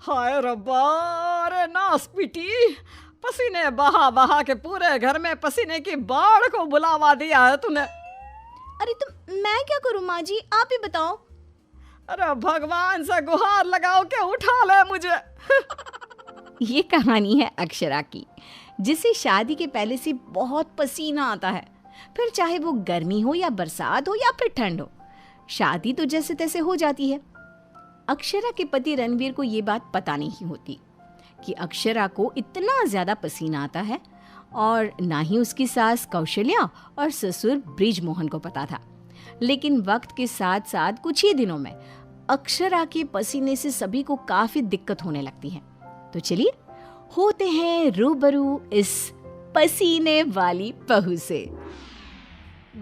हाय रब्बा, अरे नास पीटी, पसीने बहा बहा के पूरे घर में पसीने की बाढ़ को बुलावा दिया है तूने। अरे तो मैं क्या करूं माँ जी, आप ही बताओ। अरे भगवान से गुहार लगाओ के उठा ले मुझे। ये कहानी है अक्षरा की, जिसे शादी के पहले से बहुत पसीना आता है, फिर चाहे वो गर्मी हो या बरसात हो या फिर ठंड हो, शादी तो जैसे तैसे हो जाती है। अक्षरा के पति रणवीर को ये बात पता नहीं होती कि अक्षरा को इतना ज्यादा पसीना आता है, और ना ही उसकी सास कौशल्या और ससुर ब्रिजमोहन को पता था। लेकिन वक्त के साथ साथ कुछ ही दिनों में अक्षरा के पसीने से सभी को काफी दिक्कत होने लगती है। तो चलिए होते हैं रूबरू इस पसीने वाली बहू से।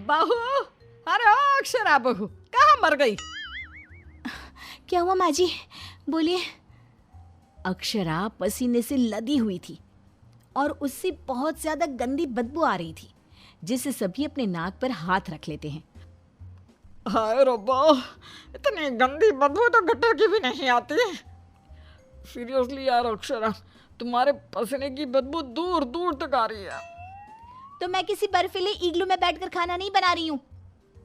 बहू, अरे ओ अक्षरा बहू, कहाँ मर गई? क्या हुआ माँ जी, बोलिए। अक्षरा पसीने से लदी हुई थी और उससे बहुत ज्यादा गंदी बदबू आ रही थी, जिससे सभी अपने नाक पर हाथ रख लेते हैं। हाय रब्बा, इतनी गंदी बदबू तो गटर की भी नहीं आती है। सीरियसली यार अक्षरा, तुम्हारे पसीने की बदबू दूर दूर तक आ रही है। तो मैं किसी बर्फीले इग्लू में बैठकर खाना नहीं बना रही हूँ।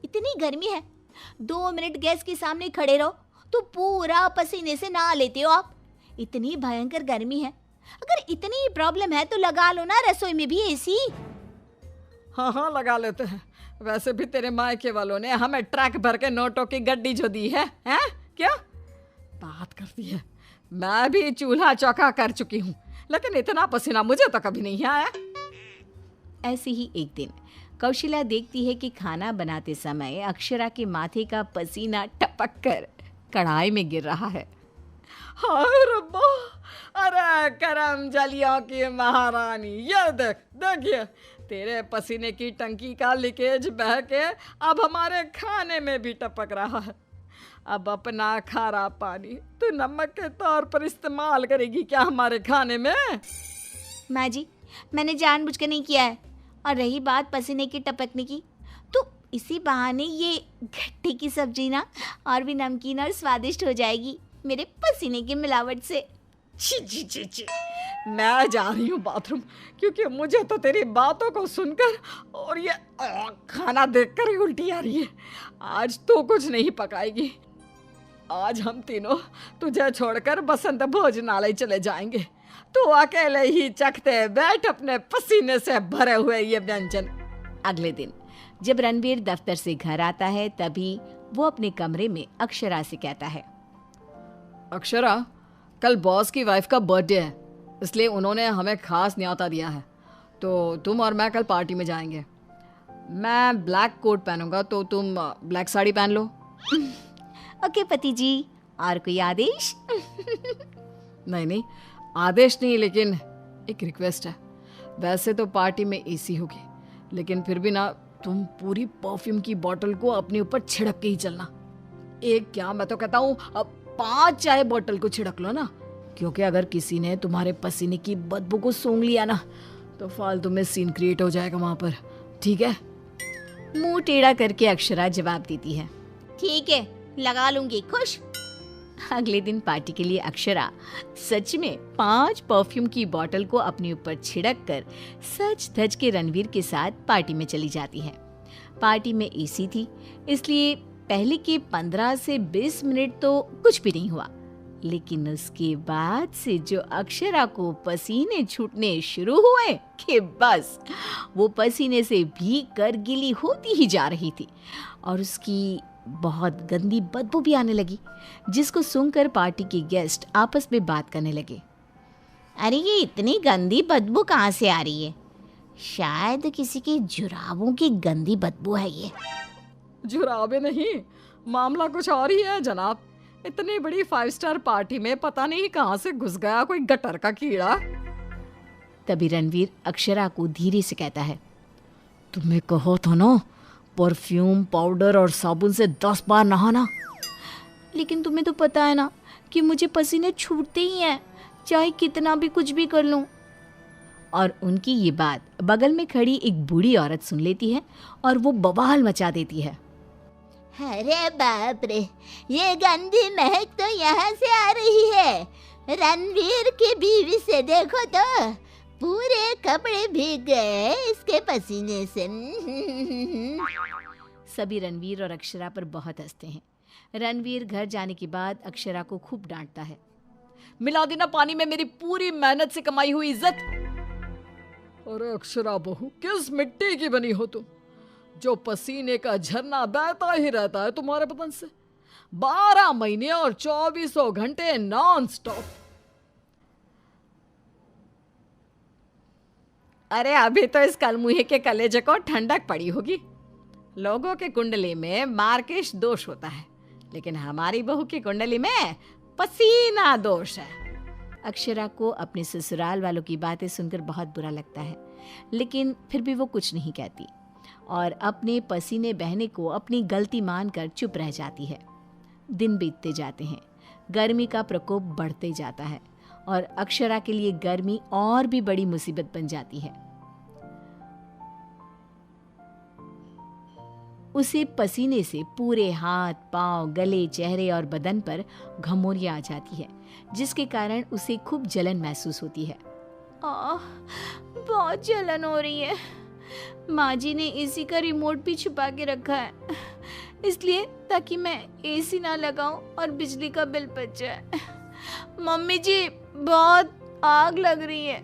इतनी गर्मी है, 2 मिनट गैस के सामने खड़े रहो तो पूरा पसीने से नहा लेते हो आप। इतनी भयंकर गर्मी है, अगर इतनी ही प्रॉब्लम है तो लगा लो ना रसोई में भी एसी। हाँ हाँ लगा लेते हैं। वैसे भी तेरे मायके वालों ने हमें ट्रक भर के नोटों की गड्डी जो दी है, हैं? क्या बात करती है? मैं भी चूल्हा चौका कर चुकी हूँ, लेकिन इतना पसीना मुझे तो कभी नहीं आया। ऐसे ही एक दिन कौशल्या देखती है कि खाना बनाते समय अक्षरा के माथे का पसीना टपक कर कढ़ाई में गिर रहा है। हाय रब्बा, अरे करम जलियों की महारानी, ये देख देखिए, तेरे पसीने की टंकी का लीकेज बह के अब हमारे खाने में भी टपक रहा है। अब अपना खारा पानी तू नमक के तौर पर इस्तेमाल करेगी क्या हमारे खाने में? माँ जी, मैंने जानबूझकर नहीं किया है। और रही बात पसीने की टपकने की, तो इसी बहाने ये गट्टे की सब्जी ना और भी नमकीन और स्वादिष्ट हो जाएगी मेरे पसीने की मिलावट से। छी छी छी छी, मैं जा रही हूँ बाथरूम, क्योंकि मुझे तो तेरी बातों को सुनकर और ये खाना देखकर ही उल्टी आ रही है। आज तो कुछ नहीं पकाएगी। आज हम तीनों तुझे छोड़कर बसंत भोजनालय चले जाएंगे। तू अकेले ही चखते बैठ अपने पसीने से भरे हुए ये व्यंजन। अगले दिन जब रणवीर दफ्तर से घर आता है, तभी वो अपने कमरे में अक्षरा से कहता है, अक्षरा, कल बॉस की वाइफ का बर्थडे है, इसलिए उन्होंने हमें खास न्योता दिया है, तो तुम और मैं कल पार्टी में जाएंगे। मैं ब्लैक कोट पहनूंगा, तो तुम ब्लैक साड़ी पहन लो। ओके पति जी, और कोई आदेश? नहीं नहीं, आदेश नहीं, लेकिन एक रिक्वेस्ट है। वैसे तो पार्टी में एसी होगी, लेकिन फिर भी ना, तुम पूरी परफ्यूम की बोतल को अपने ऊपर छिड़क के ही चलना। एक क्या, मैं तो कहता हूँ 5 चाय बोतल को छिड़क लो ना, क्योंकि अगर किसी ने तुम्हारे पसीने की बदबू को सूंघ लिया ना, तो फालतू में सीन क्रिएट हो जाएगा वहां पर, ठीक है? मुंह टेढ़ा करके अक्षरा जवाब देती है, ठीक है, लगा लूंगी, खुश। अगले दिन पार्टी के लिए अक्षरा सच में 5 परफ्यूम की बोतल को अपने ऊपर छिड़क कर सज धज के रणवीर के साथ पार्टी में चली जाती है। पार्टी में एसी थी, इसलिए पहले के 15 से 20 मिनट तो कुछ भी नहीं हुआ, लेकिन उसके बाद से जो अक्षरा को पसीने छूटने शुरू हुए कि बस वो पसीने से भीग कर गीली होती ही जा रही थी, और उसकी बहुत गंदी बदबू भी आने लगी, जिसको सुनकर पार्टी के गेस्ट आपस में बात करने लगे। अरे ये इतनी गंदी बदबू कहाँ से आ रही है? शायद किसी की जुराबों की गंदी बदबू है ये। जुराबे नहीं, मामला कुछ और ही है जनाब। इतनी बड़ी 5 स्टार पार्टी में पता नहीं कहाँ से घुस गया कोई गटर का कीड़ा। तभी रणवीर अक्षरा को धीरे से कहता है, तुम्हें कहो तो ना, परफ्यूम, पाउडर और साबुन से 10 बार नहाना। लेकिन तुम्हें तो पता है ना कि मुझे पसीने छूटते ही हैं, चाहे कितना भी कुछ भी कर लूं। और उनकी ये बात बगल में खड़ी एक बूढ़ी औरत सुन लेती है और वो बवाल मचा देती है। अरे बाप रे, ये गंदी महक तो यहाँ से आ रही है। रणवीर की बीवी से देखो तो पूरे कपड़े भीग गए इसके पसीने से। सभी रणवीर और अक्षरा पर बहुत हंसते हैं। रणवीर घर जाने के बाद अक्षरा को खूब डांटता है। मिला देना पानी में मेरी पूरी मेहनत से कमाई हुई इज्जत। अरे अक्षरा बहू, किस मिट्टी की बनी हो तुम, जो पसीने का झरना बहता ही रहता है तुम्हारे बदन से 12 महीने और 2400 घंटे नॉन स्टॉप। अरे अभी तो इस कलमुहे के कलेजे को ठंडक पड़ी होगी। लोगों के कुंडली में मार्केश दोष होता है, लेकिन हमारी बहू की कुंडली में पसीना दोष है। अक्षरा को अपने ससुराल वालों की बातें सुनकर बहुत बुरा लगता है, लेकिन फिर भी वो कुछ नहीं कहती और अपने पसीने बहने को अपनी गलती मानकर चुप रह जाती है। दिन बीतते जाते हैं, गर्मी का प्रकोप बढ़ते जाता है और अक्षरा के लिए गर्मी और भी बड़ी मुसीबत बन जाती है। उसे पसीने से पूरे हाथ, पांव, गले, चेहरे और बदन पर घमौरियां आ जाती है, जिसके कारण उसे खूब जलन महसूस होती है। बहुत जलन हो रही है। माँ जी ने एसी का रिमोट भी छुपा के रखा है, इसलिए ताकि मैं एसी ना लगाऊं और बिजली का बिल बच जाए। मम्मी जी, बहुत आग लग रही है।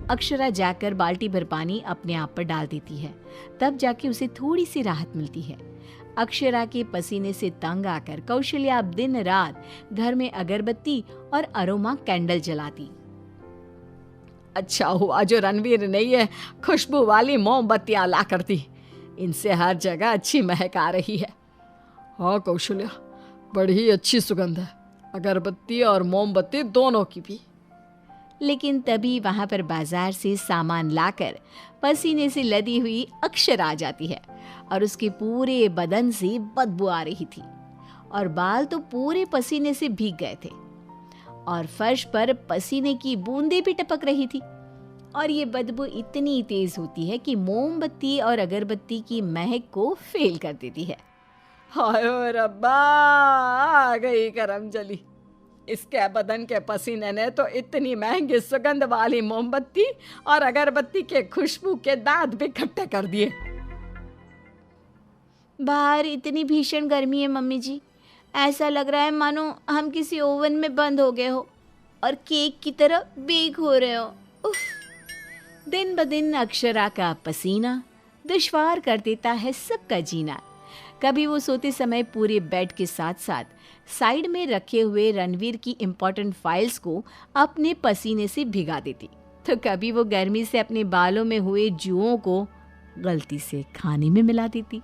अक्षरा जाकर बाल्टी भर पानी अपने आप पर डाल देती है, तब जाके उसे थोड़ी सी राहत मिलती है। अक्षरा के पसीने से तंग आकर कौशल्या अब दिन रात घर में अगरबत्ती और अरोमा कैंडल जलाती। अच्छा हुआ जो रणवीर ने ये खुशबू वाली मोमबत्तियां ला कर दी, इनसे हर जगह अच्छी महक आ रही है। हाँ कौशल्या, बड़ी अच्छी सुगंध है, अगरबत्ती और मोमबत्ती दोनों की भी। लेकिन तभी वहां पर बाजार से सामान लाकर पसीने से लदी हुई अक्षरा आ जाती है और उसके पूरे बदन से बदबू आ रही थी और बाल तो पूरे पसीने से भीग गए थे और फर्श पर पसीने की बूंदें भी टपक रही थी और ये बदबू इतनी तेज होती है कि मोमबत्ती और अगरबत्ती की महक को फेल कर देती है। हाय रब्बा, आ गई करम जली। इसके बदन के पसीने ने तो इतनी महंगी सुगंध वाली मोमबत्ती और अगरबत्ती के खुशबू के दांत भी खट्टे कर दिए। बाहर इतनी भीषण गर्मी है मम्मी जी, ऐसा लग रहा है मानो हम किसी ओवन में बंद हो गए हो और केक की तरह बेक हो रहे हो। उफ। दिन ब दिन अक्षरा का पसीना दुश्वार कर देता है सबका जीना। कभी वो सोते समय पूरे बेड के साथ साथ साइड में रखे हुए रणवीर की इम्पोर्टेंट फाइल्स को अपने पसीने से भिगा देती, तो कभी वो गर्मी से अपने बालों में हुए जुओं को गलती से खाने में मिला देती।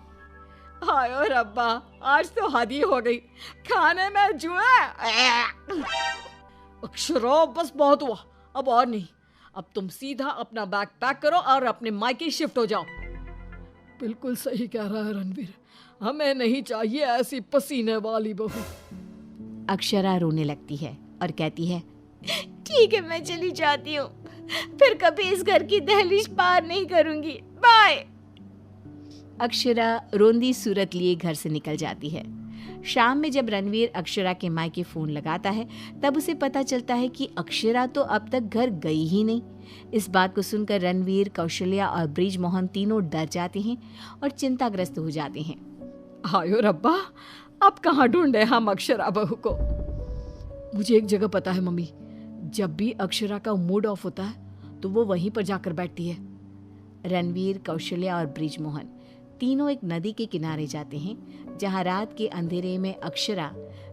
हाय रब्बा, आज तो हद ही हो गई, खाने में जुए। अक्षरा बस बहुत हुआ, अब और नहीं। अब तुम सीधा अपना बैग पैक करो और अपने मायके शिफ्ट हो जाओ। बिल्कुल सही कह रहा है रणवीर, हमें नहीं चाहिए ऐसी पसीने वाली बहू। अक्षरा रोने लगती है और कहती है, ठीक है मैं चली जाती हूँ, फिर कभी इस घर की दहलीज पार नहीं करूंगी, बाय। अक्षरा रोंदी सूरत लिए घर से निकल जाती है। शाम में जब रणवीर अक्षरा के मायके फोन लगाता है, तब उसे पता चलता है कि अक्षरा तो अब तक घर गई ही नहीं। इस बात को सुनकर रणवीर, कौशल्या और ब्रिज मोहन तीनों डर जाते हैं और चिंताग्रस्त हो जाते हैं। हायो रब्बा, अब कहाँ ढूंढे हम अक्षरा बहू को। मुझे एक जगह पता है मम्मी, जब भी अक्षरा का मूड ऑफ होता है तो वो वहीं पर जाकर बैठती है। रणवीर, कौशल्या और ब्रिज मोहन तीनों एक नदी के किनारे जाते हैं, जहां रात के अंधेरे में अक्षरा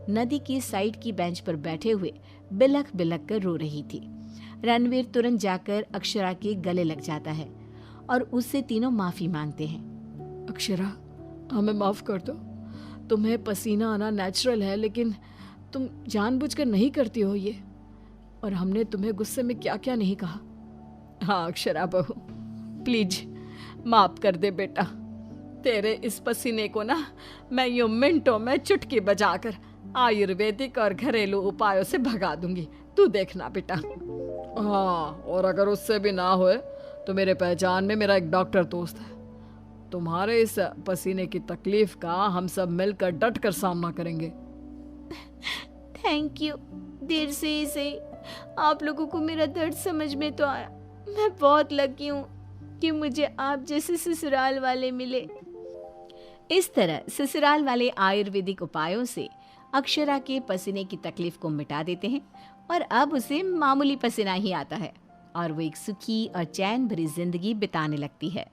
नदी की साइड की बेंच पर बैठे हुए बिलख बिलख कर रो रही थी। रणवीर तुरंत जाकर अक्षरा के गले लग जाता है और उससे तीनों माफी मांगते हैं। अक्षरा, हमें माफ कर दो, तुम्हें पसीना आना नेचुरल है, लेकिन तुम जानबूझकर नहीं करती हो ये, और हमने तुम्हें गुस्से में क्या क्या नहीं कहा। हाँ अक्षरा बहू, प्लीज माफ कर दे बेटा। तेरे इस पसीने को ना मैं यूं मिनटों में चुटकी बजाकर आयुर्वेदिक और घरेलू उपायों से भगा दूंगी, तू देखना बेटा। हाँ, और अगर उससे भी ना होए तो मेरे पहचान में मेरा एक डॉक्टर दोस्त है, तुम्हारे इस पसीने की तकलीफ का हम सब मिलकर डट कर सामना करेंगे। Thank you. देर से ही सही, आप लोगों को मेरा दर्द समझ में तो आया। मैं बहुत लकी हूँ कि मुझे आप जैसे ससुराल वाले मिले। इस तरह ससुराल वाले आयुर्वेदिक उपायों से अक्षरा के पसीने की तकलीफ को मिटा देते हैं और अब उसे मामूली पसीना ही आता है और वो एक सुखी और चैन भरी जिंदगी बिताने लगती है।